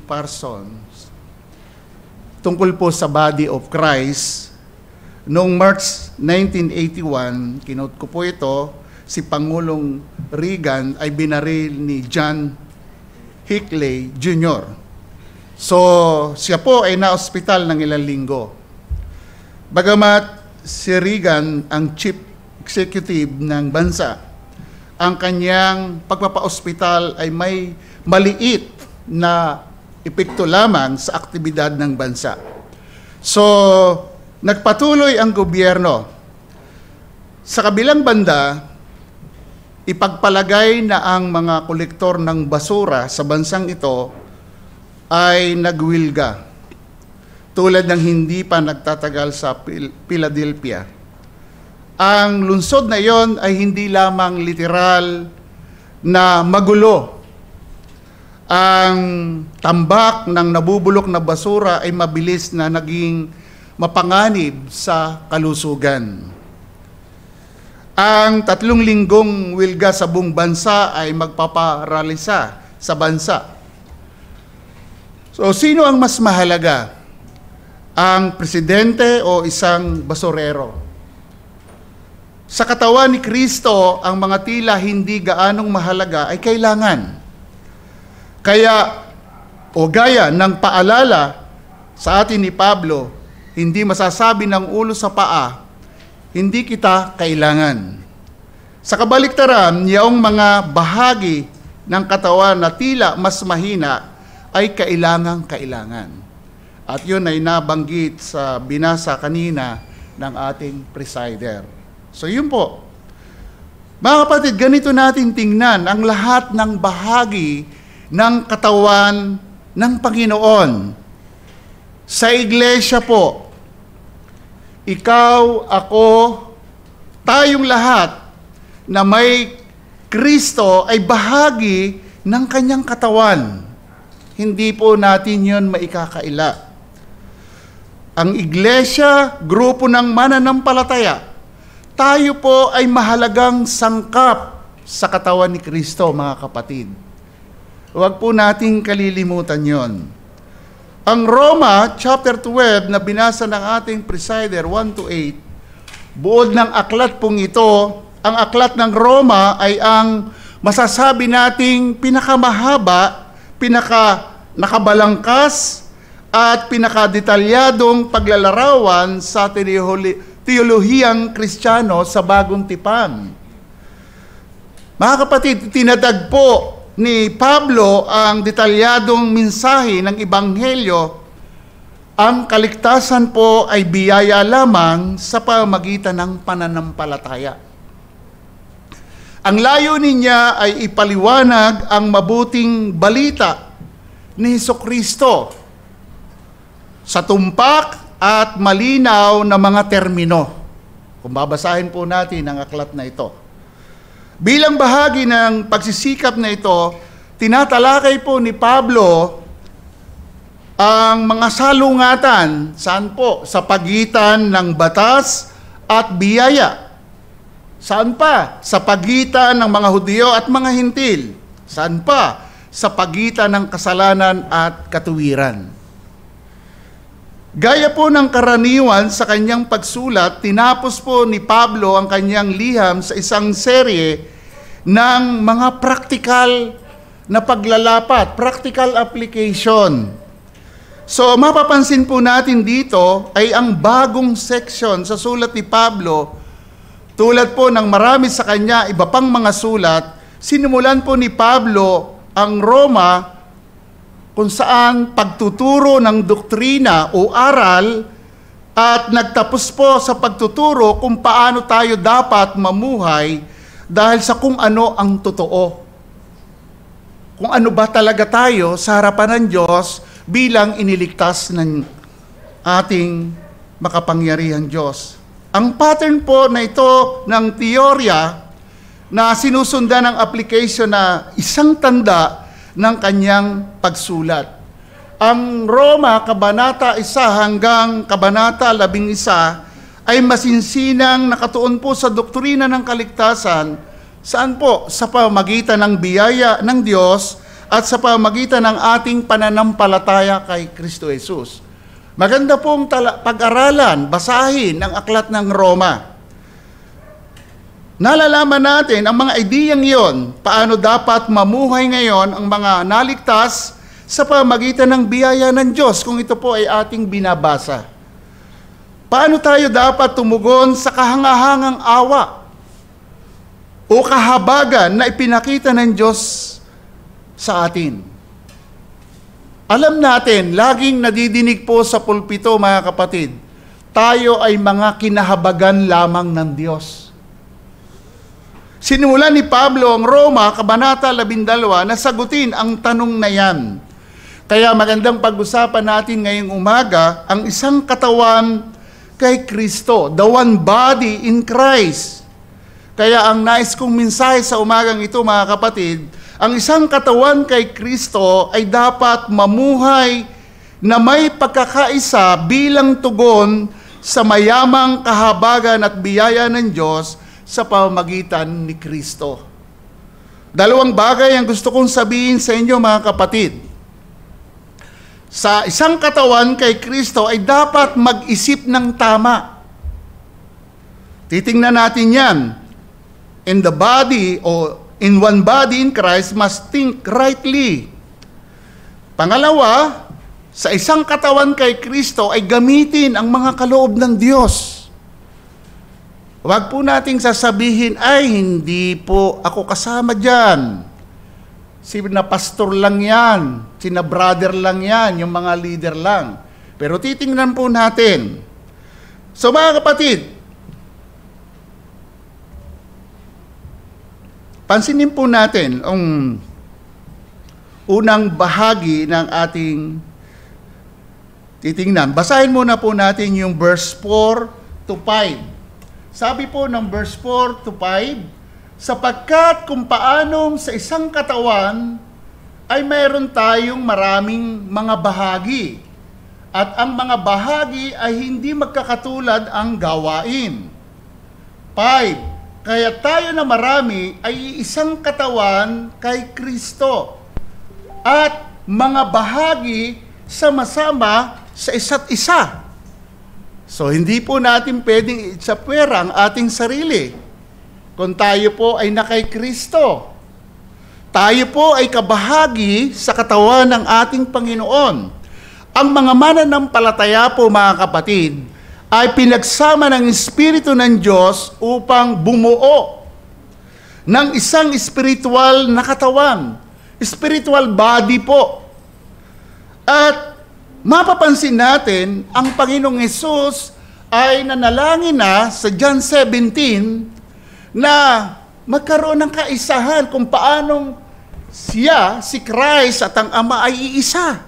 Parsons tungkol po sa body of Christ. Noong March 1981, kinote ko po ito, si Pangulong Reagan ay binaril ni John Hinckley Jr. So, siya po ay na-hospital ng ilang linggo. Bagamat si Reagan ang chief executive ng bansa, ang kanyang pagpapa-hospital ay may maliit na epekto lamang sa aktibidad ng bansa. So, nagpatuloy ang gobyerno. Sa kabilang banda, ipagpalagay na ang mga kolektor ng basura sa bansang ito ay nagwilga, tulad ng hindi pa nagtatagal sa Philadelphia. Ang lungsod na iyon ay hindi lamang literal na magulo. Ang tambak ng nabubulok na basura ay mabilis na naging mapanganib sa kalusugan. Ang 3 linggong wilga sa buong bansa ay magpaparalisa sa bansa. So, sino ang mas mahalaga? Ang presidente o isang basurero? Sa katawan ni Kristo, ang mga tila hindi gaanong mahalaga ay kailangan. Kaya, o gaya ng paalala sa atin ni Pablo, hindi masasabi ng ulo sa paa, hindi kita kailangan. Sa kabaliktaran, yaong mga bahagi ng katawan na tila mas mahina ay kailangan. At yun ay nabanggit sa binasa kanina ng ating presider. So yun po. Mga kapatid, ganito natin tingnan ang lahat ng bahagi ng katawan ng Panginoon. Sa iglesia po, ikaw, ako, tayong lahat na may Kristo ay bahagi ng kanyang katawan. Hindi po natin yun maikakaila. Ang iglesia, grupo ng mananampalataya, tayo po ay mahalagang sangkap sa katawan ni Kristo, mga kapatid. Huwag po nating kalilimutan yon. Ang Roma, chapter 12, na binasa ng ating presider, 1-8, buod ng aklat pong ito, ang aklat ng Roma ay ang masasabi nating pinakamahaba, nakabalangkas, at pinakadetalyadong paglalarawan sa teolohiyang Kristiyano sa Bagong Tipan. Mga kapatid, tinadagpo ni Pablo ang detalyadong mensahe ng Ebanghelyo. Ang kaligtasan po ay biyaya lamang sa pamamagitan ng pananampalataya. Ang layunin niya ay ipaliwanag ang mabuting balita ni Hesukristo sa tumpak at malinaw na mga termino. Kung babasahin po natin ang aklat na ito. Bilang bahagi ng pagsisikap na ito, tinatalakay po ni Pablo ang mga salungatan, saan po? Sa pagitan ng batas at biyaya. Saan pa? Sa pagitan ng mga Hudyo at mga Hintil. Saan pa? Sa pagitan ng kasalanan at katuwiran. Gaya po ng karaniwan sa kanyang pagsulat, tinapos po ni Pablo ang kanyang liham sa isang serye ng mga practical na paglalapat, practical application. So, mapapansin po natin dito ay ang bagong section sa sulat ni Pablo, tulad po ng marami sa kanya, iba pang mga sulat, sinimulan po ni Pablo ang Roma kung saan pagtuturo ng doktrina o aral at nagtapos po sa pagtuturo kung paano tayo dapat mamuhay dahil sa kung ano ang totoo. Kung ano ba talaga tayo sa harapan ng Diyos bilang iniligtas ng ating makapangyarihang Diyos. Ang pattern po na ito ng teorya na sinusundan ng application na isang tanda ng kanyang pagsulat. Ang Roma, Kabanata 1 hanggang Kabanata 11, ay masinsinang nakatuon po sa doktrina ng kaligtasan, saan po? Sa pamamagitan ng biyaya ng Diyos at sa pamamagitan ng ating pananampalataya kay Kristo Jesus. Maganda pong pag-aralan, basahin ang aklat ng Roma. Nalalaman natin ang mga ideyang iyon, paano dapat mamuhay ngayon ang mga naligtas sa pamamagitan ng biyaya ng Diyos, kung ito po ay ating binabasa. Paano tayo dapat tumugon sa kahangahangang awa o kahabagan na ipinakita ng Diyos sa atin? Alam natin, laging nadidinig po sa pulpito, mga kapatid, tayo ay mga kinahabagan lamang ng Diyos. Sinimulan ni Pablo ang Roma, Kabanata 12, na sagutin ang tanong na yan. Kaya magandang pag-usapan natin ngayong umaga ang isang katawan kay Kristo, the one body in Christ. Kaya ang nais kong mensahe sa umagang ito, mga kapatid, ang isang katawan kay Kristo ay dapat mamuhay na may pagkakaisa bilang tugon sa mayamang kahabagan at biyaya ng Diyos sa pamamagitan ni Kristo. Dalawang bagay ang gusto kong sabihin sa inyo, mga kapatid. Sa isang katawan kay Kristo ay dapat mag-isip ng tama. Titingnan natin yan. In the body o in one body in Christ must think rightly. Pangalawa, sa isang katawan kay Kristo ay gamitin ang mga kaloob ng Diyos. Huwag po nating sasabihin, ay hindi po ako kasama dyan. Sina pastor lang yan, sina brother lang yan, yung mga leader lang. Pero titingnan po natin. So mga kapatid, pansinin po natin ang unang bahagi ng ating titingnan. Basahin muna po natin yung verse 4 to 5. Sabi po ng verse 4 to 5, sapagkat kung paanong sa isang katawan ay mayroon tayong maraming mga bahagi, at ang mga bahagi ay hindi magkakatulad ang gawain. 5, kaya tayo na marami ay isang katawan kay Kristo, at mga bahagi sama-sama sa isa't isa. So, hindi po natin pwedeng itsapwera ang ating sarili kung tayo po ay nakay Kristo. Tayo po ay kabahagi sa katawan ng ating Panginoon. Ang mga mananampalataya po, mga kapatid, ay pinagsama ng Espiritu ng Diyos upang bumuo ng isang spiritual na katawan. Spiritual body po. At mapapansin natin, ang Panginoong Hesus ay nanalangin na sa John 17 na magkaroon ng kaisahan kung paanong siya, si Christ at ang Ama ay iisa,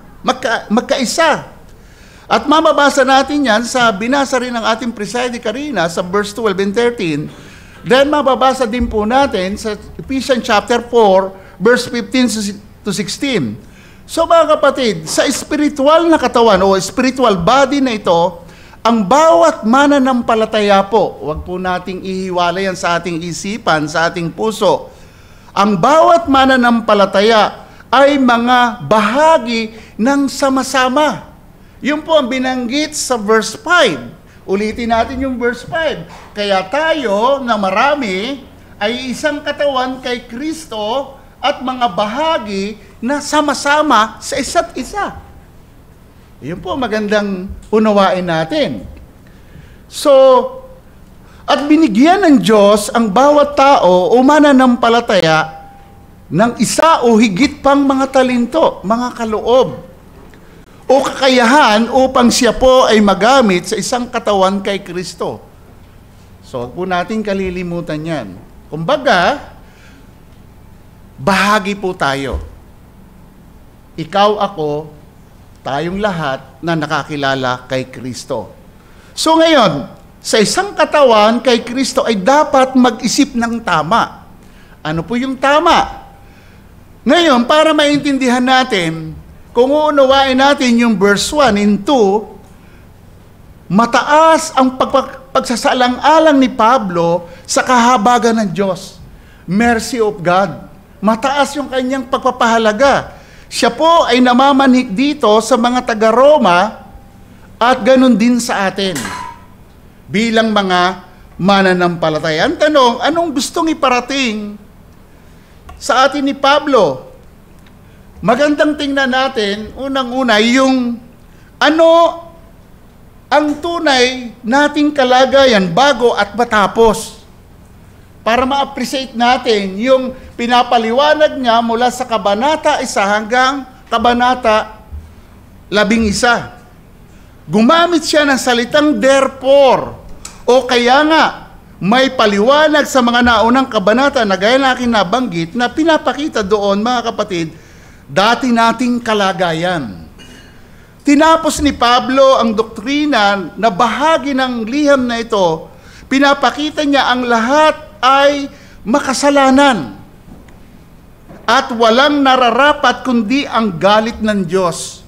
magkaisa. At mababasa natin yan sa binasa rin ng ating presiding kanina sa verse 12 and 13. Then mababasa din po natin sa Ephesians chapter 4, verse 15 to 16. So mga kapatid, sa spiritual na katawan o spiritual body na ito, ang bawat mananampalataya po, huwag po nating ihiwala yan sa ating isipan, sa ating puso. Ang bawat mananampalataya ay mga bahagi ng sama-sama. Yun po ang binanggit sa verse 5. Ulitin natin yung verse 5. Kaya tayo na marami ay isang katawan kay Kristo at mga bahagi na sama-sama sa isa't isa. Yun po magandang unawain natin. So, at binigyan ng Diyos ang bawat tao o mananampalataya ng isa o higit pang mga talento, mga kaloob, o kakayahan upang siya po ay magamit sa isang katawan kay Kristo. So, huwag po natin kalilimutan yan. Kumbaga, bahagi po tayo. Ikaw, ako, tayong lahat na nakakilala kay Kristo. So ngayon, sa isang katawan kay Kristo ay dapat mag-isip ng tama. Ano po yung tama? Ngayon, para maintindihan natin, kung uunawain natin yung verse 1 and 2, mataas ang pagsasalang-alang ni Pablo sa kahabagan ng Diyos. Mercy of God. Mataas yung kanyang pagpapahalaga Siya po ay namamanhik dito sa mga taga-Roma at ganun din sa atin bilang mga mananampalataya. Ang tanong, anong gustong iparating sa atin ni Pablo? Magandang tingnan natin, unang-una, yung ano ang tunay nating kalagayan bago at matapos. Para ma-appreciate natin yung pinapaliwanag niya mula sa Kabanata 1 hanggang Kabanata 11. Gumamit siya ng salitang therefore, o kaya nga, may paliwanag sa mga naunang kabanata na gaya na aking nabanggit na pinapakita doon, mga kapatid, dati nating kalagayan. Tinapos ni Pablo ang doktrina na bahagi ng liham na ito, pinapakita niya ang lahat ay makasalanan at walang nararapat kundi ang galit ng Diyos.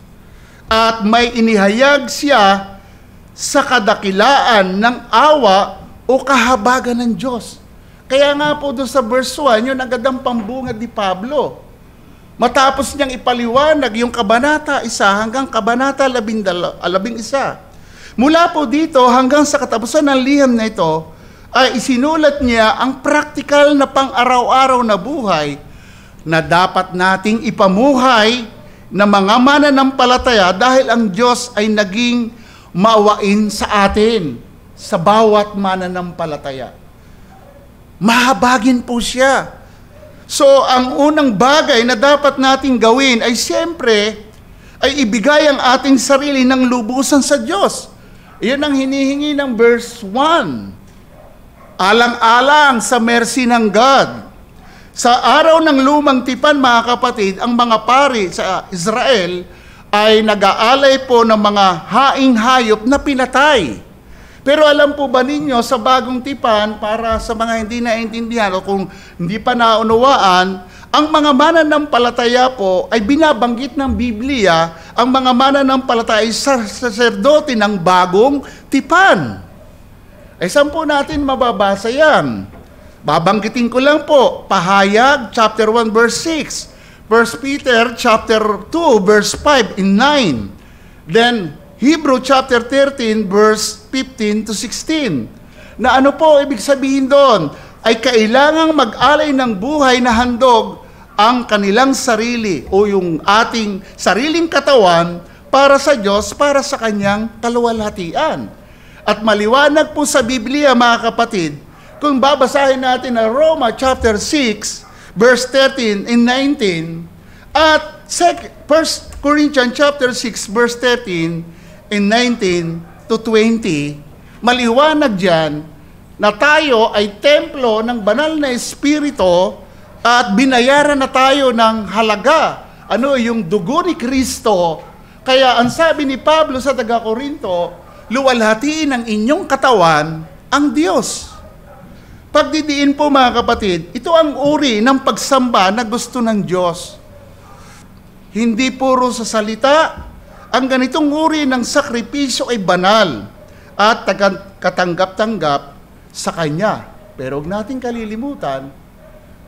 At may inihayag siya sa kadakilaan ng awa o kahabagan ng Diyos. Kaya nga po doon sa verse 1, yun agad ang pambungad ni Pablo. Matapos niyang ipaliwanag yung Kabanata 1 hanggang Kabanata 11. Mula po dito hanggang sa katapusan ng liham na ito, ay isinulat niya ang praktikal na pang-araw-araw na buhay na dapat nating ipamuhay na mga mananampalataya dahil ang Diyos ay naging maawain sa atin, sa bawat mananampalataya. Mahabagin po siya. So, ang unang bagay na dapat nating gawin ay siyempre, ay ibigay ang ating sarili ng lubusan sa Diyos. Iyan ang hinihingi ng verse 1. Alang-alang sa mercy ng God. Sa araw ng lumang tipan, mga kapatid, ang mga pari sa Israel ay nag-aalay po ng mga haing hayop na pinatay. Pero alam po ba ninyo, sa bagong tipan, para sa mga hindi naintindihan o kung hindi pa naunawaan, ang mga mananampalataya po ay binabanggit ng Biblia, ang mga mananampalataya ay saserdote ng bagong tipan. Ay saan po natin mababasa yan? Babanggitin ko lang po, Pahayag, chapter 1, verse 6. 1 Peter, chapter 2, verse 5 and 9. Then, Hebrew, chapter 13, verse 15 to 16. Na ano po ibig sabihin doon? Ay kailangang mag-alay ng buhay na handog ang kanilang sarili o yung ating sariling katawan para sa Diyos, para sa kanyang kaluwalhatian. At maliwanag po sa Biblia, mga kapatid, kung babasahin natin na Roma chapter 6, verse 13 and 19, at 1 Corinthians chapter 6, verse 13 and 19 to 20, maliwanag dyan na tayo ay templo ng banal na Espiritu at binayaran na tayo ng halaga. Ano yung dugo ni Kristo? Kaya ang sabi ni Pablo sa taga-Korinto, luwalhatiin ang inyong katawan ang Diyos. Pagdidiin po, mga kapatid, ito ang uri ng pagsamba na gusto ng Diyos. Hindi puro sa salita, ang ganitong uri ng sakripisyo ay banal at katanggap-tanggap sa Kanya. Pero huwag natin kalilimutan,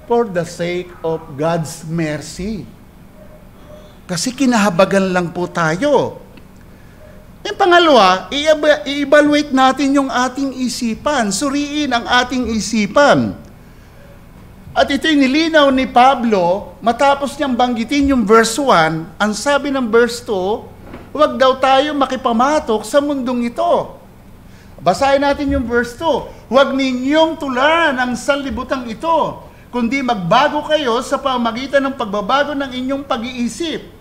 for the sake of God's mercy. Kasi kinahabagan lang po tayo. Yung pangalawa, i-evaluate natin yung ating isipan. Suriin ang ating isipan. At ito'y nilinaw ni Pablo, matapos niyang banggitin yung verse 1, ang sabi ng verse 2, huwag daw tayo makipamatok sa mundong ito. Basahin natin yung verse 2. Huwag ninyong tularan ang sanlibutan ito, kundi magbago kayo sa pamagitan ng pagbabago ng inyong pag-iisip,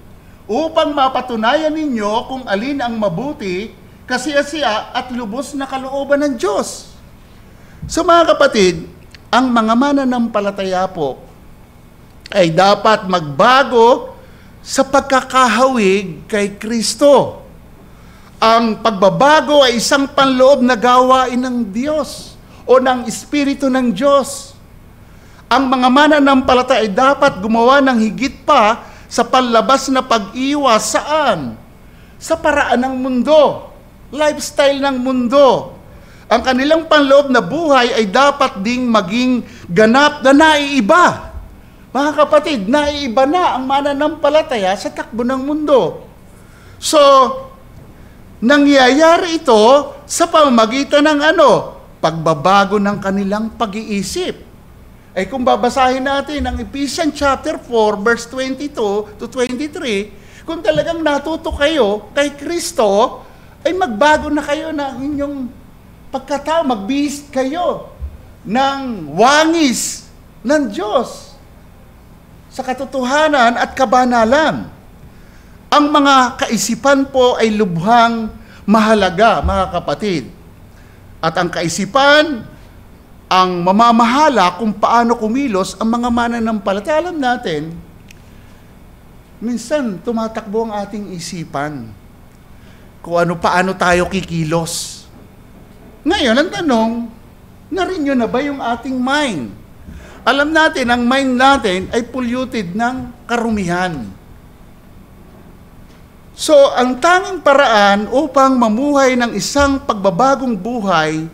upang mapatunayan ninyo kung alin ang mabuti, kasiyasiya at lubos na kalooban ng Diyos. So mga kapatid, ang mga mananampalataya po ay dapat magbago sa pagkakahawig kay Kristo. Ang pagbabago ay isang panloob na gawain ng Diyos o ng Espiritu ng Diyos. Ang mga mananampalataya ay dapat gumawa ng higit pa sa panlabas na pag-iwas saan? Sa paraan ng mundo, lifestyle ng mundo. Ang kanilang panloob na buhay ay dapat ding maging ganap na naiiba. Mga kapatid, naiiba na ang mananampalataya sa takbo ng mundo. So, nangyayari ito sa pamamagitan ng pagbabago ng kanilang pag-iisip. Ay kung babasahin natin ang Ephesians chapter 4, verse 22 to 23, kung talagang natuto kayo kay Kristo, ay magbago na kayo ng inyong pagkatao, magbihis kayo ng wangis ng Diyos sa katotohanan at kabanalan. Ang mga kaisipan po ay lubhang mahalaga, mga kapatid. At ang kaisipan, ang mamamahala kung paano kumilos ang mga mananampalataya. Alam natin, minsan tumatakbo ang ating isipan kung paano tayo kikilos. Ngayon, ang tanong, na-renew na ba yung ating mind? Alam natin, ang mind natin ay polluted ng karumihan. So, ang tanging paraan upang mamuhay ng isang pagbabagong buhay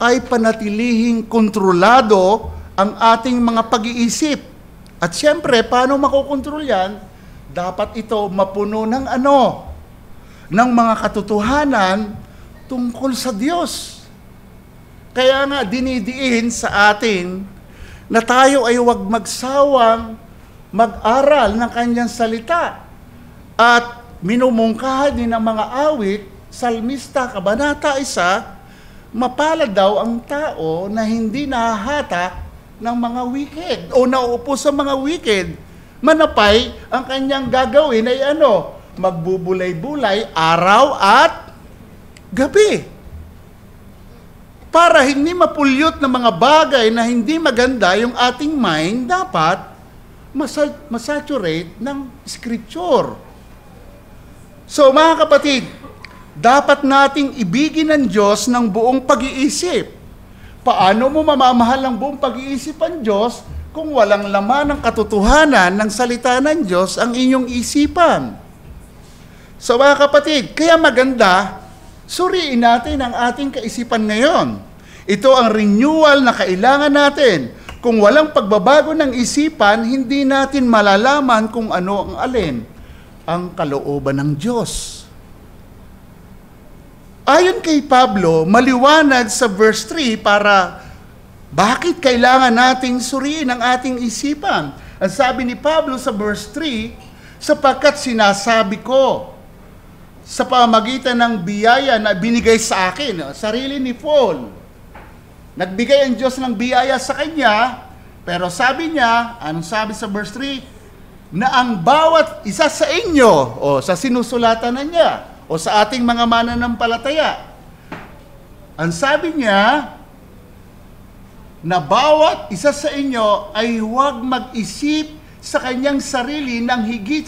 ay panatilihing kontrolado ang ating mga pag-iisip. At siyempre, paano makokontrol yan? Dapat ito mapuno ng ng mga katotohanan tungkol sa Diyos. Kaya nga, dinidiin sa atin na tayo ay huwag magsawang mag-aral ng kanyang salita. At minumungkahan din ng mga awit, salmista, kabanata 1, mapalad daw ang tao na hindi nahahatak ng mga wicked o nauupo sa mga wicked. Manapay, ang kanyang gagawin ay magbubulay-bulay araw at gabi. Para hindi mapulyot ng mga bagay na hindi maganda yung ating mind, dapat masaturate ng scripture. So mga kapatid, dapat nating ibigin ng Diyos ng buong pag-iisip. Paano mo mamamahal ng buong pag-iisip ang Diyos kung walang laman ng katotohanan ng salita ng Diyos ang inyong isipan? So mga kapatid, kaya maganda, suriin natin ang ating kaisipan ngayon. Ito ang renewal na kailangan natin. Kung walang pagbabago ng isipan, hindi natin malalaman kung ano ang alin ang kalooban ng Diyos. Ayon kay Pablo, maliwanag sa verse 3 para bakit kailangan nating suriin ang ating isipan. Ang sabi ni Pablo sa verse 3, sapagkat sinasabi ko sa pamamagitan ng biyaya na binigay sa akin, sarili ni Paul, nagbigay ang Diyos ng biyaya sa kanya, pero sabi niya, anong sabi sa verse 3? Na ang bawat isa sa inyo, o sa sinusulatan na niya, o sa ating mga mananampalataya, ang sabi niya, na bawat isa sa inyo ay huwag mag-isip sa kanyang sarili ng higit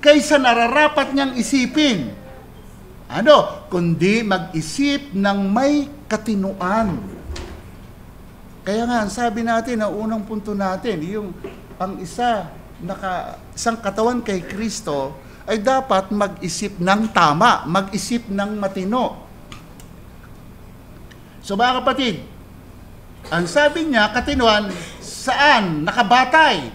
kaysa nararapat niyang isipin. Kundi mag-isip ng may katinuan. Kaya nga, ang sabi natin, ang unang punto natin, ang isang katawan kay Kristo, ay dapat mag-isip ng tama, mag-isip ng matino. So mga kapatid, ang sabi niya, katinuan, saan? Nakabatay.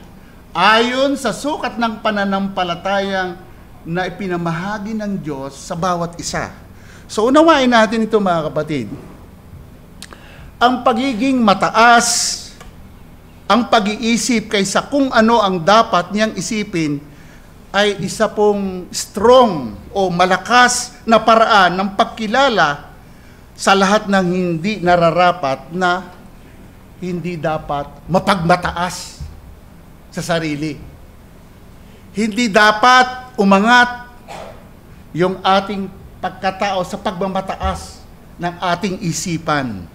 Ayon sa sukat ng pananampalatayang na ipinamahagi ng Diyos sa bawat isa. So unawain natin ito mga kapatid. Ang pagiging mataas, ang pag-iisip kaysa kung ano ang dapat niyang isipin ay isa pong strong o malakas na paraan ng pagkilala sa lahat ng hindi nararapat na hindi dapat mapagmataas sa sarili. Hindi dapat umangat yung ating pagkatao sa pagmamataas ng ating isipan.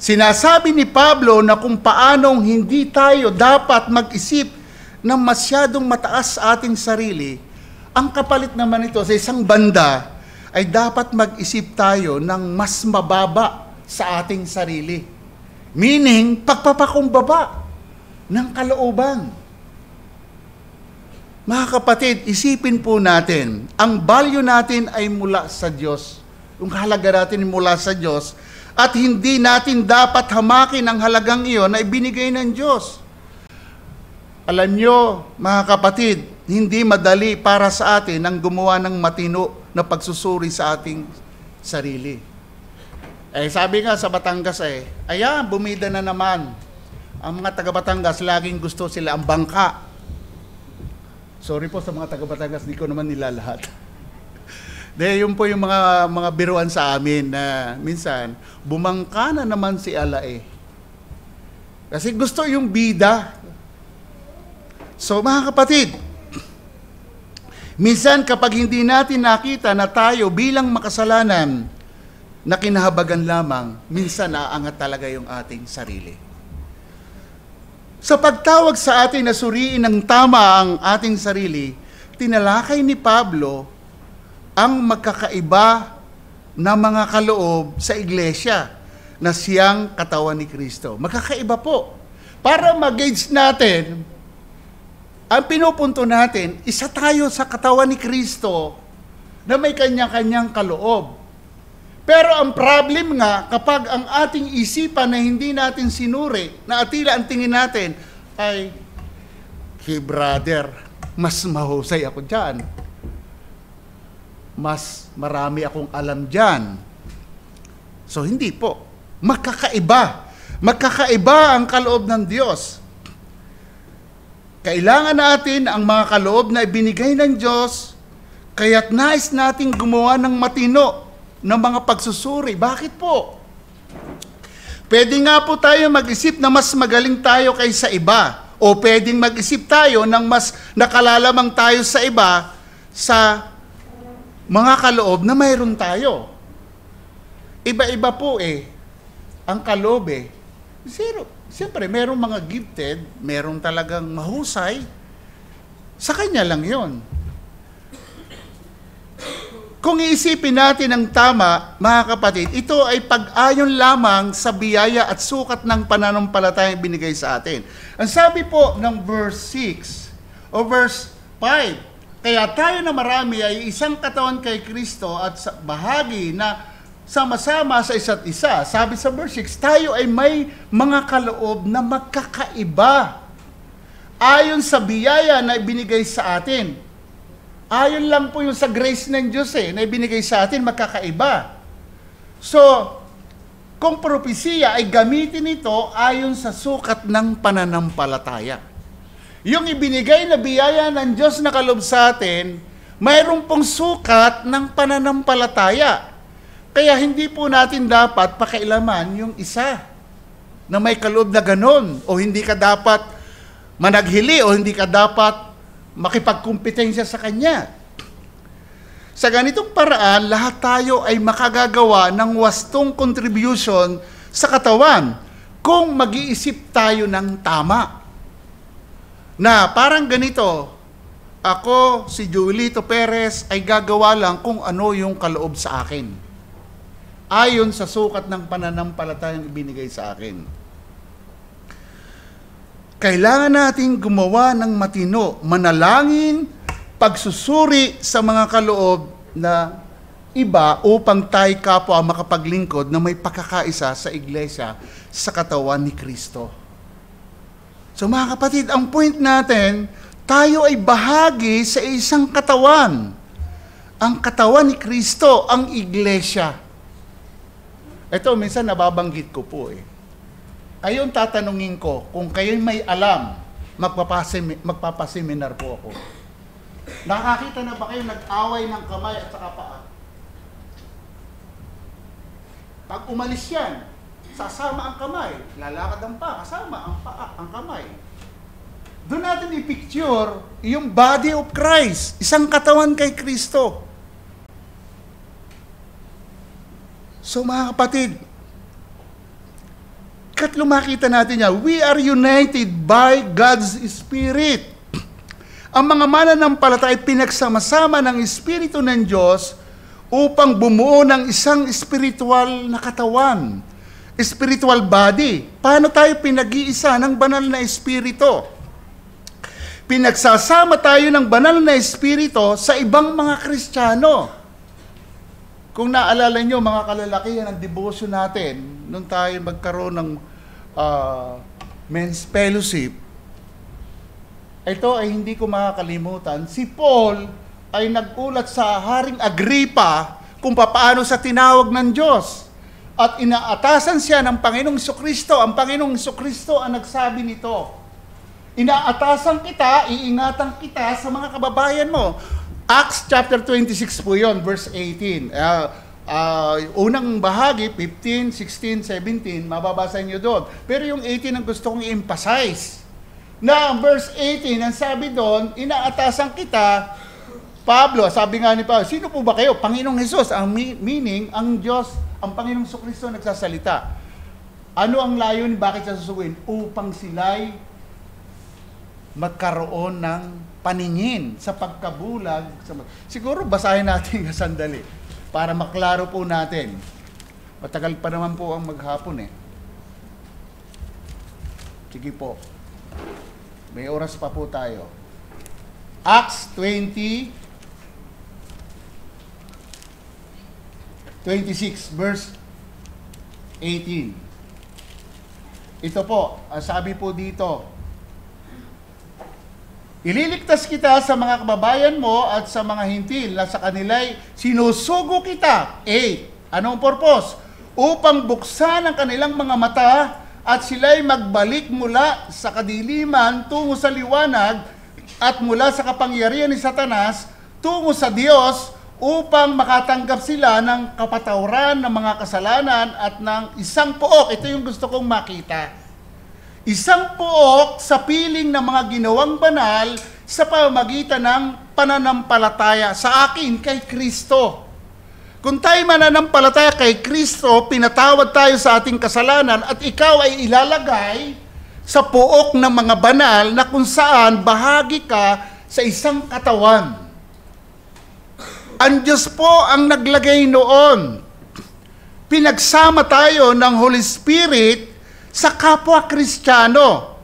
Sinasabi ni Pablo na kung paanong hindi tayo dapat mag-isip ng masyadong mataas sa ating sarili, ang kapalit naman ito sa isang banda ay dapat mag-isip tayo ng mas mababa sa ating sarili. Meaning, pagpapakumbaba ng kalooban. Mga kapatid, isipin po natin, ang value natin ay mula sa Diyos. Yung halaga natin mula sa Diyos, at hindi natin dapat hamakin ang halagang iyon na ibinigay ng Diyos. Alam nyo, mga kapatid, hindi madali para sa atin ang gumawa ng matino na pagsusuri sa ating sarili. Sabi nga sa Batangas ayan, bumida na naman. Ang mga taga Batangas, laging gusto sila ang bangka. Sorry po sa mga taga Batangas, di ko naman nila lahat. Yun po yung mga biruan sa amin na minsan, bumangka na naman si Alae. Kasi gusto yung bida. So mga kapatid, minsan kapag hindi natin nakita na tayo bilang makasalanan na kinahabagan lamang, minsan naaangat talaga yung ating sarili. Sa pagtawag sa atin na suriin ng tama ang ating sarili, tinalakay ni Pablo ang magkakaiba na mga kaloob sa iglesia na siyang katawan ni Kristo. Magkakaiba po. Para mag-gauge natin, ang pinupunto natin, isa tayo sa katawan ni Kristo na may kanya-kanyang kaloob. Pero ang problem nga, kapag ang ating isipan na hindi natin sinuri, na atila ang tingin natin, ay, hey brother, mas mahusay ako dyan. Mas marami akong alam dyan. So hindi po. Magkakaiba. Magkakaiba ang kaloob ng Diyos. Kailangan natin ang mga kaloob na ibinigay ng Diyos, kaya't nais nating gumawa ng matino ng mga pagsusuri. Bakit po? Pwede nga po tayo mag-isip na mas magaling tayo kaysa iba. O pwedeng mag-isip tayo ng mas nakalalamang tayo sa iba sa mga kaloob na mayroon tayo. Iba-iba po ang kaloob Zero. Siyempre, merong mga gifted, merong talagang mahusay. Sa kanya lang yon. Kung iisipin natin ng tama, mga kapatid, ito ay pag-ayon lamang sa biyaya at sukat ng pananampalatayang binigay sa atin. Ang sabi po ng verse 6 o verse 5, kaya tayo na marami ay isang katawan kay Kristo at bahagi na sama-sama sa isa't isa. Sabi sa verse 6, tayo ay may mga kaloob na magkakaiba ayon sa biyaya na ibinigay sa atin. Ayon lang po yung sa grace ng Diyos na ibinigay sa atin, magkakaiba. So, kung propesiya ay gamitin ito ayon sa sukat ng pananampalataya. Yung ibinigay na biyaya ng Diyos na kaloob sa atin, mayroon pong sukat ng pananampalataya. Kaya hindi po natin dapat pakailaman yung isa na may kaloob na ganon, o hindi ka dapat managhili, o hindi ka dapat makipagkumpetensya sa kanya. Sa ganitong paraan, lahat tayo ay makagagawa ng wastong contribution sa katawan kung mag-iisip tayo ng tama. Na parang ganito, ako, si Julito Perez, ay gagawa lang kung ano yung kaloob sa akin. Ayon sa sukat ng pananampalatayang ibinigay sa akin. Kailangan nating gumawa ng matino, manalangin, pagsusuri sa mga kaloob na iba upang tayo kapwa makapaglingkod na may pagkakaisa sa iglesia sa katawan ni Kristo. So mga kapatid, ang point natin, tayo ay bahagi sa isang katawan. Ang katawan ni Kristo, ang iglesia. Ito, minsan nababanggit ko po Ayun, tatanungin ko, kung kayo'y may alam, magpapaseminar po ako. Nakakita na ba kayo nag-away ng kamay at saka paa? Pag umalis yan, sasama ang kamay, lalakad ang paa, kasama ang paa, ang kamay. Doon natin i-picture yung body of Christ, isang katawan kay Kristo. So mga kapatid, katlo makita natin niya, we are united by God's Spirit. Ang mga mananampalataya ay pinagsama-sama ng Espiritu ng Diyos upang bumuo ng isang spiritual na katawan, spiritual body. Paano tayo pinag-iisa ng banal na Espiritu? Pinagsasama tayo ng banal na Espiritu sa ibang mga Kristiyano. Kung naalala nyo, mga kalalakihan, ang devotion natin, nung tayo magkaroon ng men's fellowship, ito ay hindi ko makakalimutan. Si Paul ay nagulat sa Haring Agripa kung paano sa tinawag ng Diyos. At inaatasan siya ng Panginoong Jesucristo. Ang Panginoong Jesucristo ang nagsabi nito. Inaatasan kita, iingatan kita sa mga kababayan mo. Acts chapter 26 po yun, verse 18. Unang bahagi, 15, 16, 17, mababasa nyo doon. Pero yung 18 ang gusto kong i-emphasize. Na verse 18, ang sabi doon, inaatasan kita, Pablo, sabi nga ni Pablo, sino po ba kayo? Panginoong Hesus, ang meaning, ang Diyos, ang Panginoong Jesucristo nagsasalita. Ano ang layunin? Bakit siya susuguin? Upang sila'y magkaroon ng paningin sa pagkabulag. Siguro basahin natin sandali para maklaro po natin. Matagal pa naman po ang maghapon eh. Sige po. May oras pa po tayo. Acts 20, 26, verse 18. Ito po, sabi po dito, ililigtas kita sa mga kababayan mo at sa mga hintil na sa kanila'y sinusugo kita. 8. Anong purpose? Upang buksan ang kanilang mga mata at sila'y magbalik mula sa kadiliman tungo sa liwanag at mula sa kapangyarihan ni Satanas tungo sa Diyos upang makatanggap sila ng kapatawaran ng mga kasalanan at ng isang pook. Ito yung gusto kong makita. Isang pook sa piling ng mga ginawang banal sa pamamagitan ng pananampalataya sa akin kay Kristo. Kung tayo mananampalataya kay Kristo, pinatawad tayo sa ating kasalanan at ikaw ay ilalagay sa pook ng mga banal na kung saan bahagi ka sa isang katawan. Ang Diyos po ang naglagay noon. Pinagsama tayo ng Holy Spirit sa kapwa Kristiyano.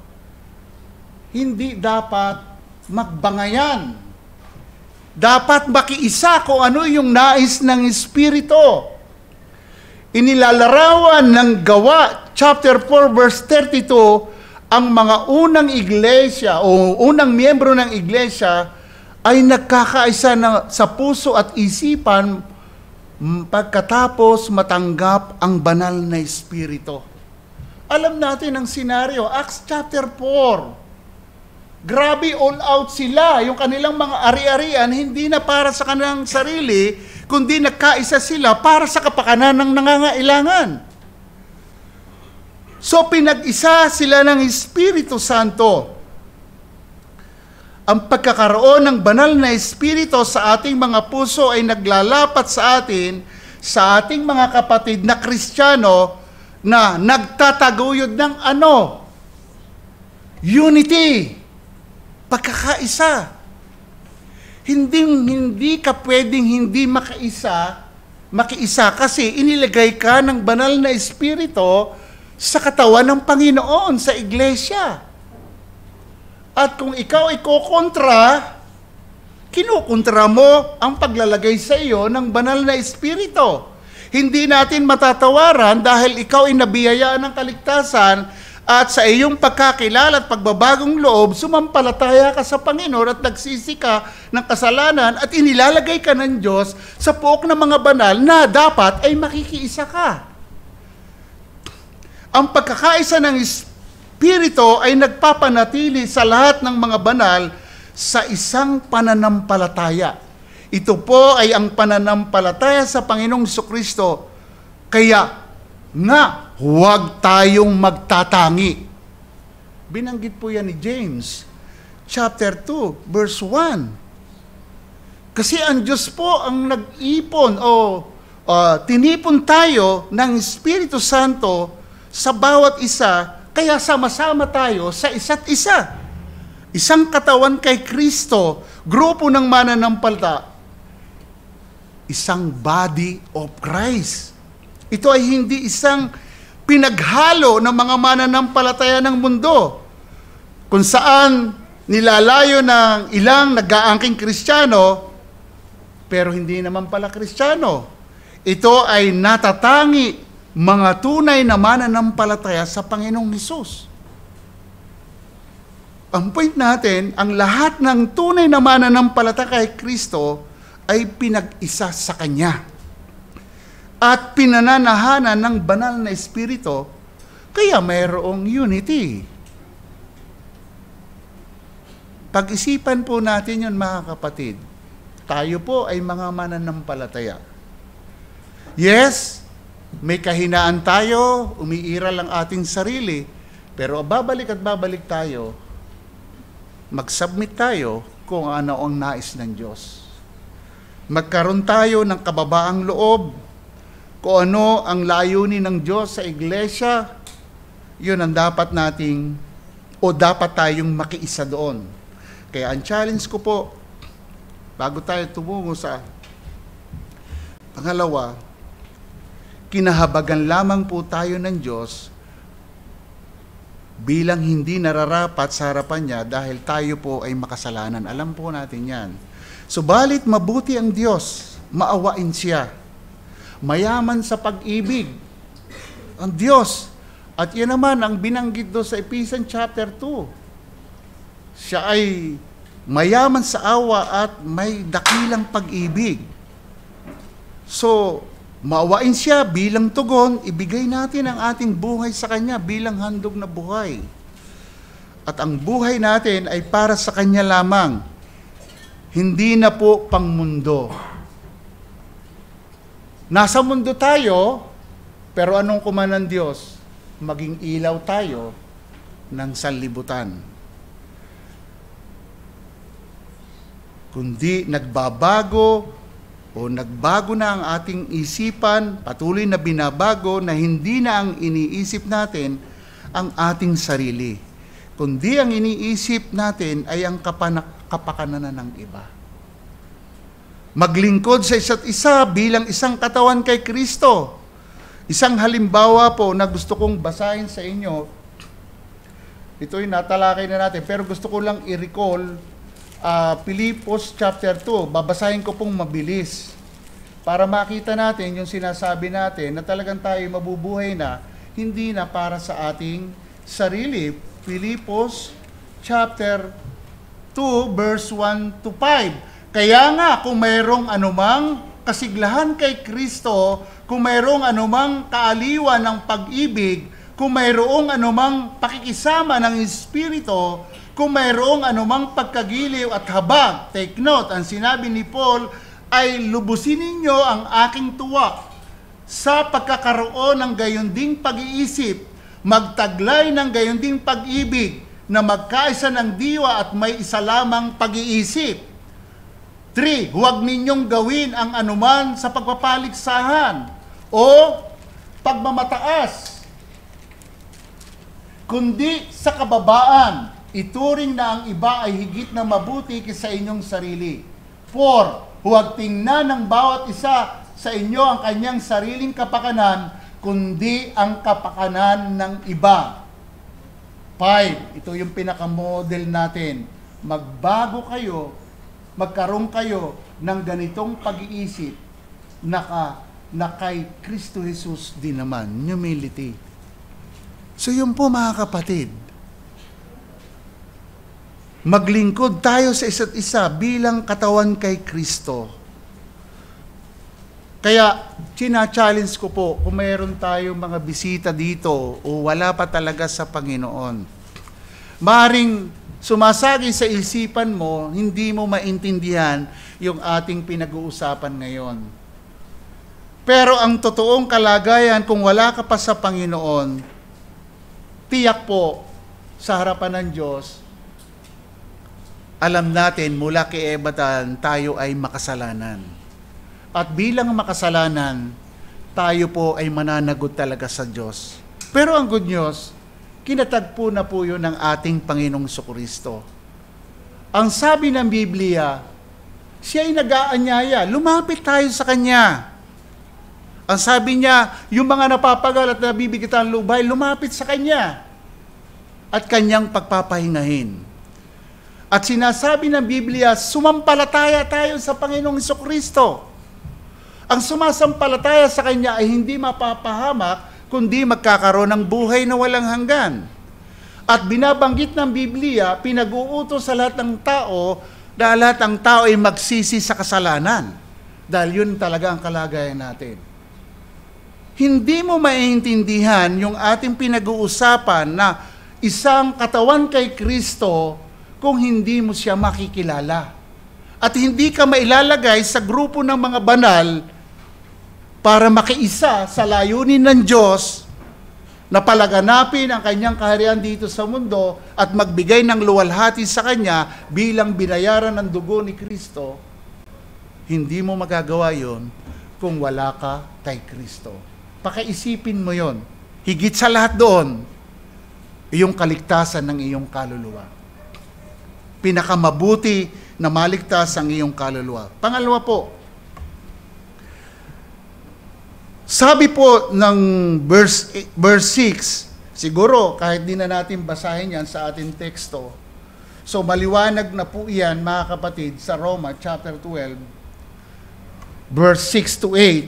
Hindi dapat magbangayan. Dapat makiisa kung ano yung nais ng Espiritu. Inilalarawan ng Gawa, chapter 4, verse 32, ang mga unang iglesia o unang miyembro ng iglesia ay nagkakaisa sa puso at isipan pagkatapos matanggap ang banal na Espiritu. Alam natin ang senaryo, Acts chapter 4. Grabe, all out sila. Yung kanilang mga ari-arian, hindi na para sa kanilang sarili, kundi nagkaisa sila para sa kapakanan ng nangangailangan. So, pinag-isa sila ng Espiritu Santo. Ang pagkakaroon ng banal na Espiritu sa ating mga puso ay naglalapat sa atin, sa ating mga kapatid na Kristiyano, na nagtataguyod ng ano? Unity. Pagkakaisa. Hindi ka pwedeng hindi makiisa kasi inilagay ka ng banal na Espiritu sa katawan ng Panginoon sa iglesia. At kung ikaw ay kinukontra mo ang paglalagay sa iyo ng banal na Espiritu. Hindi natin matatawaran dahil ikaw ay nabiyayaan ng kaligtasan at sa iyong pagkakilala at pagbabagong loob, sumampalataya ka sa Panginoon at nagsisi ka ng kasalanan at inilalagay ka ng Diyos sa pook ng mga banal na dapat ay makikiisa ka. Ang pagkakaisa ng Espiritu ay nagpapanatili sa lahat ng mga banal sa isang pananampalataya. Ito po ay ang pananampalataya sa Panginoong Jesucristo. Kaya nga, huwag tayong magtatangi. Binanggit po yan ni James, chapter 2, verse 1. Kasi ang Diyos po ang nag-ipon o tinipon tayo ng Espiritu Santo sa bawat isa, kaya sama-sama tayo sa isa't isa. Isang katawan kay Kristo, grupo ng mananampalataya, isang body of Christ. Ito ay hindi isang pinaghalo ng mga mananampalataya ng mundo, kung saan nilalayo ng ilang nag-aangking Kristiyano, pero hindi naman pala Kristiyano. Ito ay natatangi mga tunay na mananampalataya sa Panginoong Hesus. Ang point natin, ang lahat ng tunay na mananampalataya kay Kristo ay pinag-isa sa Kanya. At pinananahanan ng banal na Espiritu, kaya mayroong unity. Pag-isipan po natin yun, mga kapatid. Tayo po ay mga mananampalataya. Yes, may kahinaan tayo, umiiral ang ating sarili, pero babalik at babalik tayo, mag-submit tayo kung ano ang nais ng Diyos. Magkaroon tayo ng kababaang loob, kung ano ang layunin ng Diyos sa iglesia, yun ang dapat nating, o dapat tayong makiisa doon. Kaya ang challenge ko po, bago tayo tumungo sa pangalawa, kinahabagan lamang po tayo ng Diyos bilang hindi nararapat sa harapan niya dahil tayo po ay makasalanan. Alam po natin yan. Subalit mabuti ang Diyos, maawain siya. Mayaman sa pag-ibig ang Diyos. At yan naman ang binanggit do sa Ephesians chapter 2. Siya ay mayaman sa awa at may dakilang pag-ibig. So, maawain siya bilang tugon, ibigay natin ang ating buhay sa Kanya bilang handog na buhay. At ang buhay natin ay para sa Kanya lamang. Hindi na po pang mundo. Nasa mundo tayo, pero anong kuman ng Diyos? Maging ilaw tayo ng sanlibutan. Kundi nagbabago o nagbago na ang ating isipan, patuloy na binabago na hindi na ang iniisip natin ang ating sarili. Kundi ang iniisip natin ay ang kapakanan ng iba. Maglingkod sa isa't isa bilang isang katawan kay Kristo. Isang halimbawa po na gusto kong basahin sa inyo. Ito'y natalakay na natin, pero gusto ko lang i-recall Pilipos chapter 2. Babasahin ko pong mabilis para makita natin yung sinasabi natin na talagang tayo mabubuhay na hindi na para sa ating sarili. Pilipos chapter 2 verse 1 to 5. Kaya nga kung mayroong anumang kasiglahan kay Kristo, kung mayroong anumang kaaliwan ng pag-ibig, kung mayroong anumang pakikisama ng Espiritu, kung mayroong anumang pagkagiliw at habag, take note, ang sinabi ni Paul ay lubusin ninyo ang aking tuwa sa pagkakaroon ng gayunding pag-iisip, magtaglay ng gayunding pag-ibig na magkaisa ng diwa at may isa lamang pag-iisip. 3. Huwag ninyong gawin ang anuman sa pagpapaligsahan o pagmamataas, kundi sa kababaan. Ituring na ang iba ay higit na mabuti kaysa inyong sarili. 4. Huwag tingnan ng bawat isa sa inyo ang kanyang sariling kapakanan, kundi ang kapakanan ng iba. 5. Ito yung pinakamodel natin. Magbago kayo, magkaroon kayo ng ganitong pag-iisip na kay Kristo Jesus din naman. Humility. So yun po mga kapatid. Maglingkod tayo sa isa't isa bilang katawan kay Kristo. Kaya, china-challenge ko po, kung mayroon tayong mga bisita dito o wala pa talaga sa Panginoon, maaaring sumasagi sa isipan mo, hindi mo maintindihan yung ating pinag-uusapan ngayon. Pero ang totoong kalagayan, kung wala ka pa sa Panginoon, tiyak po sa harapan ng Diyos, alam natin mula kay Ebatan, tayo ay makasalanan. At bilang makasalanan, tayo po ay mananagot talaga sa Diyos. Pero ang good news, kinatagpo na po yun ng ating Panginoong Jesucristo. Ang sabi ng Biblia, siya ay nag-aanyaya, lumapit tayo sa Kanya. Ang sabi niya, yung mga napapagal at nabibigitan ng lubay, lumapit sa Kanya at Kanyang pagpapahingahin. At sinasabi ng Biblia, sumampalataya tayo sa Panginoong Jesucristo. Ang sumasampalataya sa Kanya ay hindi mapapahamak, kundi magkakaroon ng buhay na walang hanggan. At binabanggit ng Biblia, pinag-uutos sa lahat ng tao na lahat ng tao ay magsisi sa kasalanan. Dahil yun talaga ang kalagayan natin. Hindi mo maintindihan yung ating pinag-uusapan na isang katawan kay Kristo kung hindi mo siya makikilala. At hindi ka mailalagay sa grupo ng mga banal para makiisa sa layunin ng Diyos na palaganapin ang kanyang kaharian dito sa mundo at magbigay ng luwalhati sa kanya bilang binayaran ng dugo ni Kristo. Hindi mo magagawa yon kung wala ka kay Kristo. Pakiisipin mo yon. Higit sa lahat doon, iyong kaligtasan ng iyong kaluluwa. Pinakamabuti na maligtas ang iyong kaluluwa. Pangalawa po, sabi po ng verse 6, siguro kahit di na natin basahin yan sa ating teksto, so maliwanag na po yan mga kapatid sa Roma chapter 12, verse 6 to 8,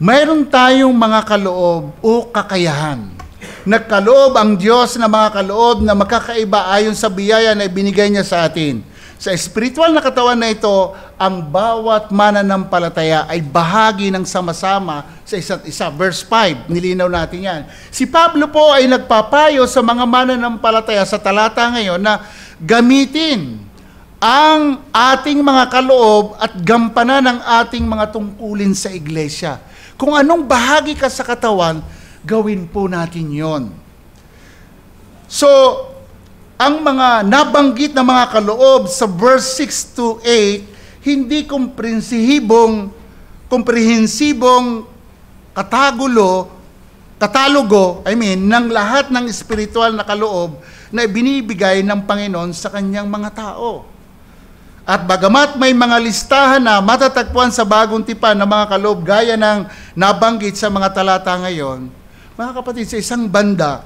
mayroon tayong mga kaloob o kakayahan. Nagkaloob ang Diyos na mga kaloob na magkakaiba ayon sa biyaya na ibinigay niya sa atin. Sa espiritual na katawan na ito, ang bawat mananampalataya ay bahagi ng sama-sama sa isa't isa. Verse 5, nilinaw natin yan. Si Pablo po ay nagpapayo sa mga mananampalataya sa talata ngayon na gamitin ang ating mga kaloob at gampanan ang ating mga tungkulin sa iglesia. Kung anong bahagi ka sa katawan, gawin po natin yon. So, ang mga nabanggit na mga kaloob sa verse 6 to 8, hindi komprehensibong katalogo, ng lahat ng espiritual na kaloob na ibinibigay ng Panginoon sa kanyang mga tao. At bagamat may mga listahan na matatagpuan sa bagong tipan ng mga kaloob gaya ng nabanggit sa mga talata ngayon, mga kapatid, sa isang banda,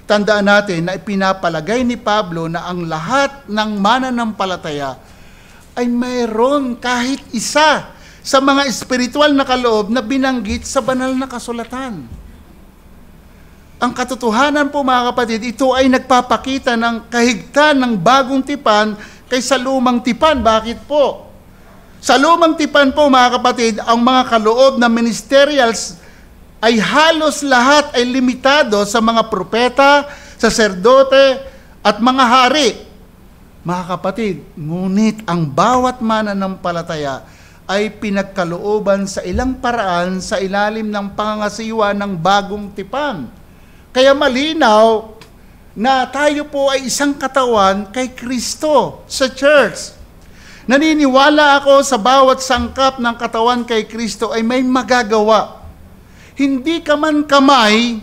tandaan natin na ipinapalagay ni Pablo na ang lahat ng mananampalataya ay mayroon kahit isa sa mga espiritual na kaloob na binanggit sa banal na kasulatan. Ang katotohanan po mga kapatid, ito ay nagpapakita ng kahigtan ng bagong tipan kaysa lumang tipan. Bakit po? Sa lumang tipan po mga kapatid, ang mga kaloob na ministerials ay halos lahat ay limitado sa mga propeta, saserdote, at mga hari. Mga kapatid, ngunit ang bawat mananampalataya ay pinagkalooban sa ilang paraan sa ilalim ng pangangasiwa ng bagong tipan. Kaya malinaw na tayo po ay isang katawan kay Kristo sa church. Naniniwala ako sa bawat sangkap ng katawan kay Kristo ay may magagawa. Hindi ka man kamay,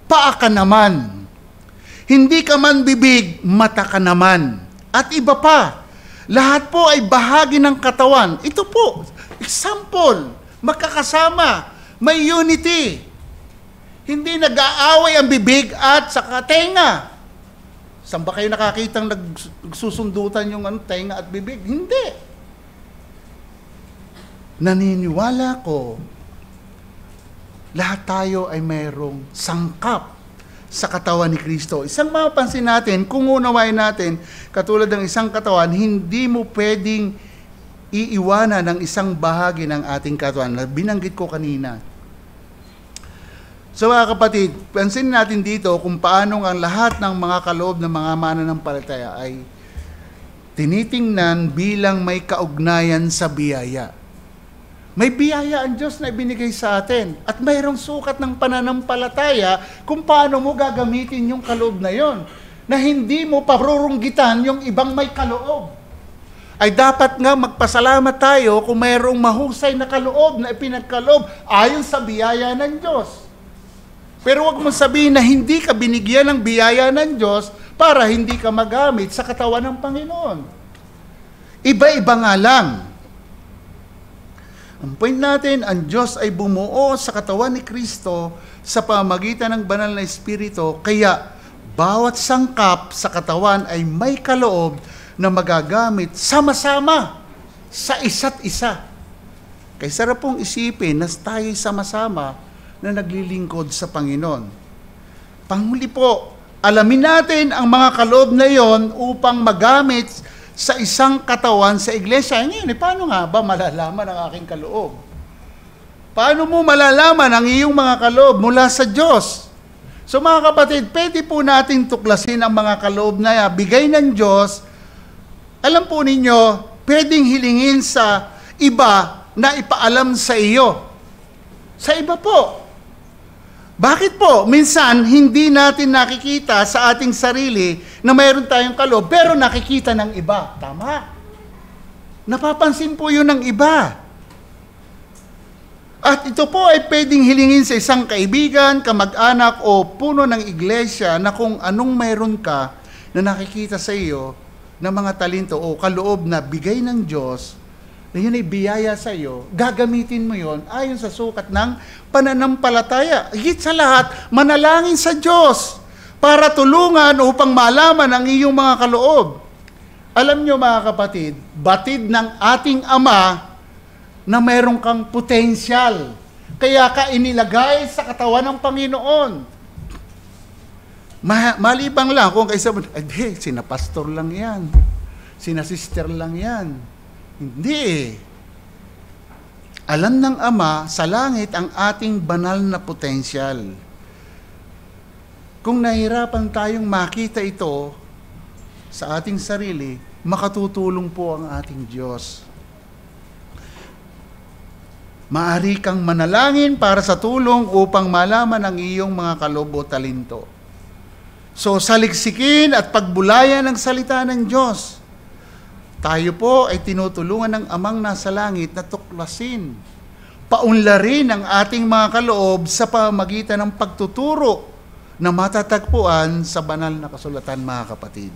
paa ka naman. Hindi ka man bibig, mata ka naman. At iba pa, lahat po ay bahagi ng katawan. Ito po, example, magkakasama, may unity. Hindi nag-aaway ang bibig at saka tenga. Saan ba kayo nakakitang nagsusundutan yung tenga at bibig? Hindi. Naniniwala ko, lahat tayo ay mayroong sangkap sa katawan ni Kristo. Isang mapapansin natin, kung unawain natin, katulad ng isang katawan, hindi mo pwedeng iiwanan ng isang bahagi ng ating katawan na binanggit ko kanina. So mga kapatid, pansin natin dito kung paano ang lahat ng mga kaloob ng mga mananampalataya ay tinitingnan bilang may kaugnayan sa biyaya. May biyaya ang Diyos na ibinigay sa atin at mayroong sukat ng pananampalataya kung paano mo gagamitin yung kaloob na yon, na hindi mo parurunggitan yung ibang may kaloob. Ay dapat nga magpasalamat tayo kung mayroong mahusay na kaloob na ipinagkaloob ayon sa biyaya ng Diyos. Pero wag mong sabihin na hindi ka binigyan ng biyaya ng Diyos para hindi ka magamit sa katawan ng Panginoon. Iba-iba nga lang. Ang point natin, ang Diyos ay bumuo sa katawan ni Kristo sa pamamagitan ng banal na Espiritu, kaya bawat sangkap sa katawan ay may kaloob na magagamit sama-sama sa isa't isa. Kaya sarap pong isipin na tayo sama-sama na naglilingkod sa Panginoon. Panghuli po, alamin natin ang mga kaloob na iyon upang magamit sa isang katawan sa iglesia. Ngayon, paano nga ba malalaman ang aking kaloob? Paano mo malalaman ang iyong mga kaloob mula sa Diyos? So mga kapatid, pwede po natin tuklasin ang mga kaloob na bigay ng Diyos. Alam po ninyo, pwedeng hilingin sa iba na ipaalam sa iyo. Sa iba po. Bakit po? Minsan, hindi natin nakikita sa ating sarili na mayroon tayong kaloob, pero nakikita ng iba. Tama. Napapansin po yun ng iba. At ito po ay pwedeng hilingin sa isang kaibigan, kamag-anak o puno ng iglesia na kung anong mayroon ka na nakikita sa iyo na mga talento o kaloob na bigay ng Diyos, na yun ay biyaya sa iyo, gagamitin mo yon ayon sa sukat ng pananampalataya. Higit sa lahat, manalangin sa Diyos para tulungan upang malaman ang iyong mga kaloob. Alam nyo mga kapatid, batid ng ating Ama na mayroon kang potensyal. Kaya ka inilagay sa katawan ng Panginoon. Malibang lang kung kaisa mo, sina pastor lang yan. Sina sister lang yan. Hindi. Alam ng Ama sa langit ang ating banal na potensyal. Kung nahirapan tayong makita ito sa ating sarili, makatutulong po ang ating Diyos. Maari kang manalangin para sa tulong upang malaman ang iyong mga kaloob o talento. So, saliksikin at pagbulayan ng salita ng Diyos. Tayo po ay tinutulungan ng Amang nasa langit na tuklasin, paunlarin ang ating mga kaloob sa pamamagitan ng pagtuturo na matatagpuan sa banal na kasulatan, mga kapatid.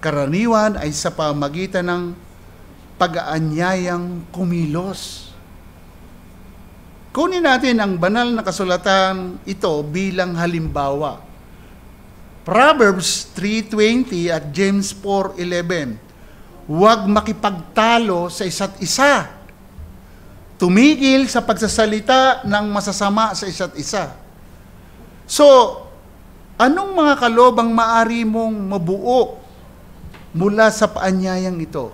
Karaniwan ay sa pamamagitan ng pag-aanyayang kumilos. Kunin natin ang banal na kasulatan ito bilang halimbawa. Proverbs 3:20 at James 4:11. Huwag makipagtalo sa isa't isa. Tumigil sa pagsasalita ng masasama sa isa't isa. So, anong mga kaloob ang maaari mong mabuo mula sa paanyayang ito?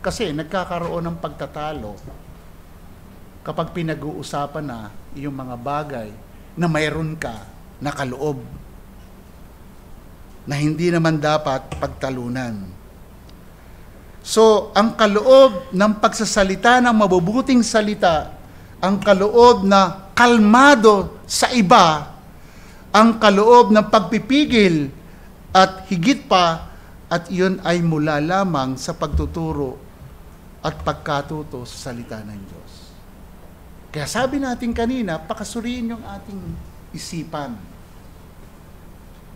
Kasi nagkakaroon ng pagtatalo kapag pinag-uusapan na yung mga bagay na mayroon ka na kaloob na hindi naman dapat pagtalunan. So, ang kaloob ng pagsasalita ng mabubuting salita, ang kaloob na kalmado sa iba, ang kaloob ng pagpipigil at higit pa, at iyon ay mula lamang sa pagtuturo at pagkatuto sa salita ng Diyos. Kaya sabi natin kanina, pakasuriin yung ating isipan.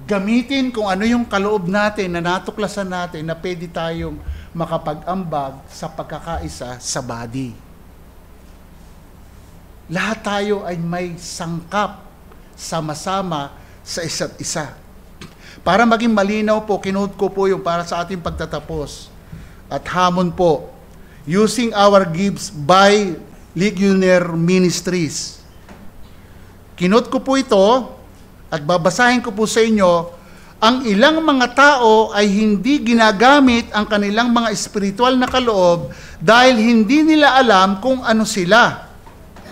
Gamitin kung ano yung kaloob natin na natuklasan natin na pwede tayong makapag-ambag sa pagkakaisa sa body. Lahat tayo ay may sangkap sama-sama sa isa't isa. Para maging malinaw po, kinote ko po yung para sa ating pagtatapos. At hamon po, using our gifts by Legionnaire Ministries. Kinote ko po ito at babasahin ko po sa inyo. Ang ilang mga tao ay hindi ginagamit ang kanilang mga espiritual na kaloob dahil hindi nila alam kung ano sila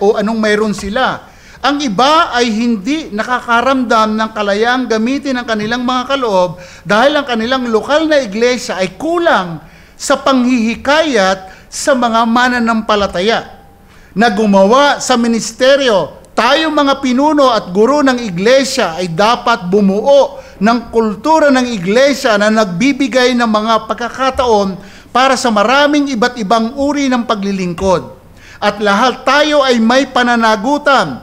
o anong mayroon sila. Ang iba ay hindi nakakaramdam ng kalayaang gamitin ang kanilang mga kaloob dahil ang kanilang lokal na iglesia ay kulang sa panghihikayat sa mga mananampalataya na gumawa sa ministeryo. Tayo mga pinuno at guro ng iglesia ay dapat bumuo ng kultura ng iglesia na nagbibigay ng mga pagkakataon para sa maraming iba't ibang uri ng paglilingkod. At lahat tayo ay may pananagutan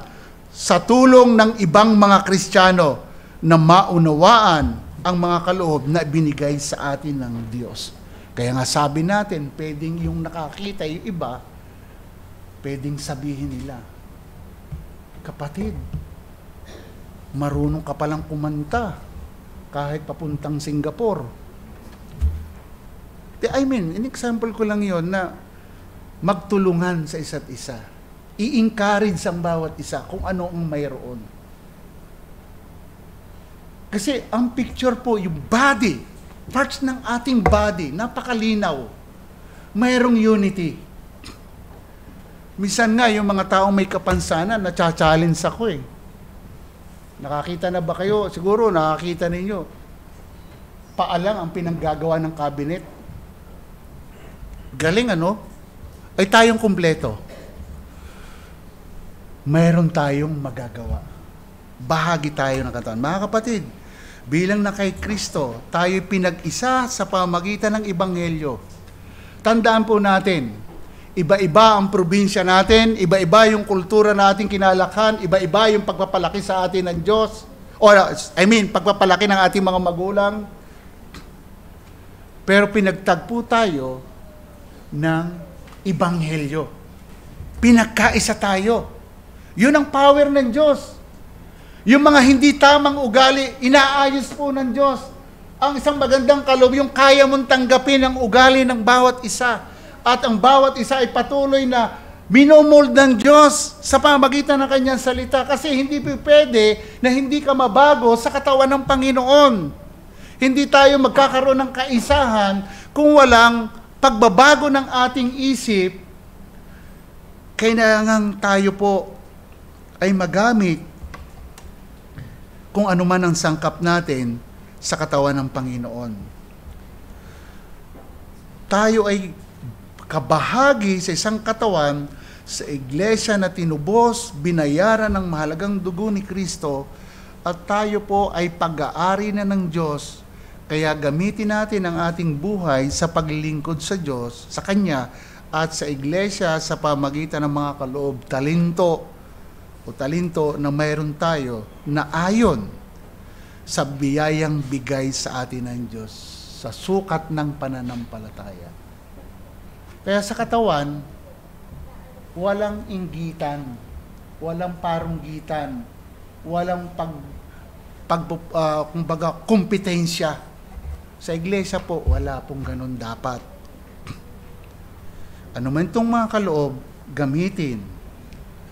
sa tulong ng ibang mga Kristiyano na maunawaan ang mga kaloob na binigay sa atin ng Diyos. Kaya nga sabi natin, pwedeng yung nakakita yung iba, pwedeng sabihin nila, kapatid, marunong ka palang kumanta kahit papuntang Singapore. I mean, in example ko lang yon na magtulungan sa isa't isa. I-encourage ang bawat isa kung ano ang mayroon. Kasi ang picture po, yung body, parts ng ating body, napakalinaw. Mayroong unity. Minsan nga, yung mga taong may kapansanan, na-challenge ako eh. Nakakita na ba kayo? Siguro nakakita ninyo. Paalang ang pinanggagawa ng cabinet. Galing ano? Ay tayong kumpleto. Mayroon tayong magagawa. Bahagi tayo ng katawan. Mga kapatid, bilang na kay Kristo, tayo pinag-isa sa pamamagitan ng Ebanghelyo. Tandaan po natin, iba-iba ang probinsya natin, iba-iba yung kultura natin kinalakhan, iba-iba yung pagpapalaki sa atin ng Diyos, pagpapalaki ng ating mga magulang. Pero pinagtagpo tayo ng Ebanghelyo. Pinagkaisa tayo. Yun ang power ng Diyos. Yung mga hindi tamang ugali, inaayos po ng Diyos. Ang isang magandang kaloob, yung kaya mong tanggapin ang ugali ng bawat isa. At ang bawat isa ay patuloy na minomold ng Diyos sa pamagitan ng kanyang salita. Kasi hindi pwede na hindi ka mabago sa katawan ng Panginoon. Hindi tayo magkakaroon ng kaisahan kung walang pagbabago ng ating isip. Kailangan tayo po ay magamit kung ano man ang sangkap natin sa katawan ng Panginoon. Tayo ay kabahagi sa isang katawan sa iglesia na tinubos, binayaran ng mahalagang dugo ni Kristo, at tayo po ay pag-aari na ng Diyos. Kaya gamitin natin ang ating buhay sa paglilingkod sa Diyos, sa Kanya, at sa iglesia sa pamagitan ng mga kaloob, talento na mayroon tayo na ayon sa biyayang bigay sa atin ng Diyos sa sukat ng pananampalataya. Kaya sa katawan, walang inggitan, walang parunggitan, walang kumbaga kompetensya. Sa iglesia po, wala pong ganun dapat. Ano man itong mga kaloob, gamitin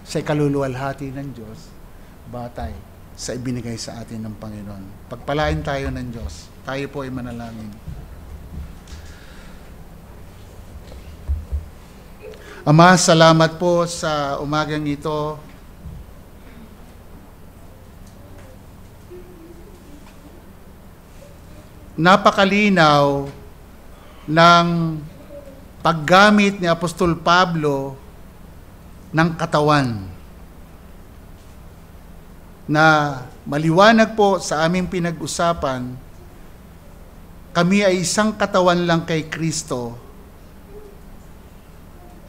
sa kaluluwalhati ng Diyos, batay sa ibinigay sa atin ng Panginoon. Pagpalain tayo ng Diyos. Tayo po ay manalangin. Ama, salamat po sa umagang ito. Napakalinaw ng paggamit ni Apostol Pablo ng katawan na maliwanag po sa aming pinag-usapan, kami ay isang katawan lang kay Kristo,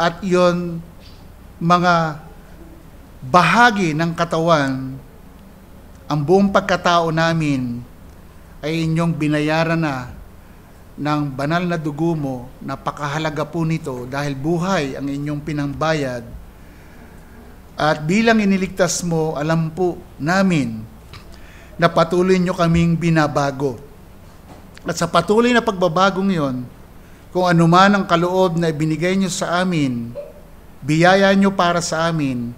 at yon mga bahagi ng katawan, ang buong pagkatao namin ay inyong binayaran na ng banal na dugo mo. Napakahalaga po nito dahil buhay ang inyong pinangbayad. At bilang iniligtas mo, alam po namin na patuloy nyo kaming binabago. At sa patuloy na pagbabagong yon, kung ano man ang kaloob na ibinigay nyo sa amin, biyaya nyo para sa amin,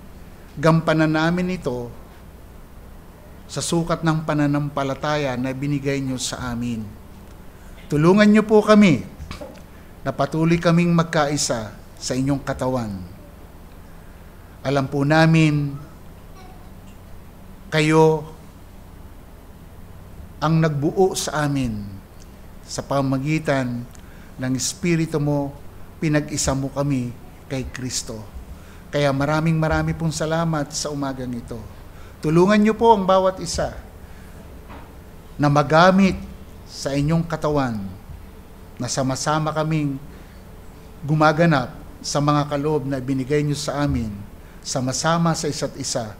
gampanan namin ito sa sukat ng pananampalataya na binigay nyo sa amin. Tulungan nyo po kami na patuloy kaming magkaisa sa inyong katawan. Alam po namin, kayo ang nagbuo sa amin sa pamagitan ng Espiritu mo, pinag-isa mo kami kay Kristo. Kaya maraming pong salamat sa umagang ito. Tulungan niyo po ang bawat isa na magamit sa inyong katawan na sama-sama kaming gumaganap sa mga kaloob na binigay niyo sa amin, sama-sama sa isa't isa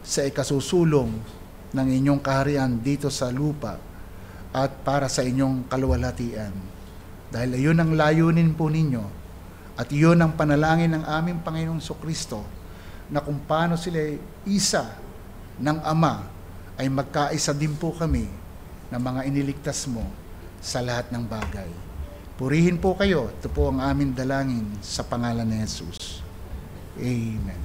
sa ikasusulong ng inyong kaharian dito sa lupa at para sa inyong kaluwalhatian. Dahil iyon ang layunin po ninyo at iyon ang panalangin ng aming Panginoong Kristo, na kung paano sila isa ng Ama ay magkaisa din po kami na mga iniligtas mo sa lahat ng bagay. Purihin po kayo. Ito po ang aming dalangin sa pangalan ni Jesus. Amen.